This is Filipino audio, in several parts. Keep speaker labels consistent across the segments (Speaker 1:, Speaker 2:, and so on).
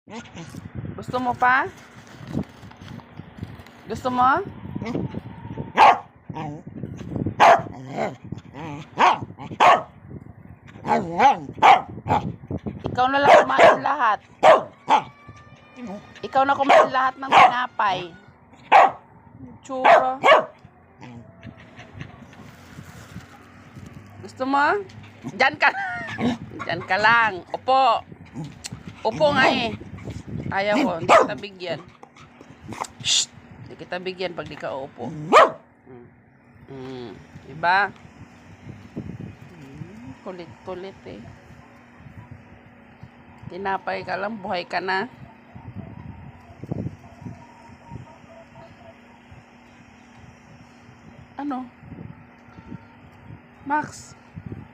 Speaker 1: Gusto mo pa? Gusto mo? Ikaw na lang kumain lahat. Ikaw na kumain lahat ng tinapay. Tsura. Gusto mo? Diyan ka. Diyan ka lang. Upo. Upo nga eh. Ayaw ko. Hindi kita bigyan. Shh. Hindi kita bigyan pag di ka upo. Diba? Kulit-kulit eh. Tinapay ka lang. Buhay ka na. Ano? Max,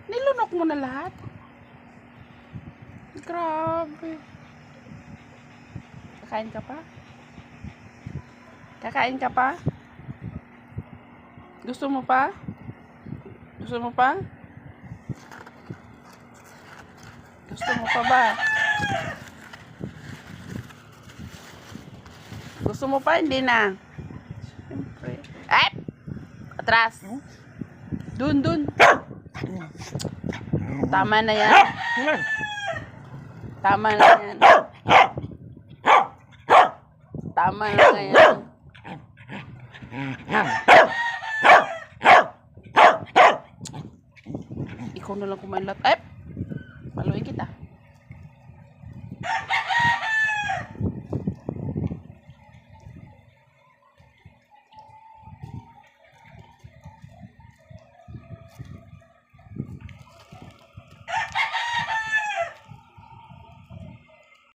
Speaker 1: nilunok mo na lahat? Grabe. Kakain ka pa? Kakain ka pa? Gusto mo pa? Gusto mo pa? Gusto mo pa ba? Gusto mo pa? Hindi na. Siyempre. Eh! Atras. Dun. Tama na yan. Tama na yan. Tama na yan. Ikaw na lang kumain lahat.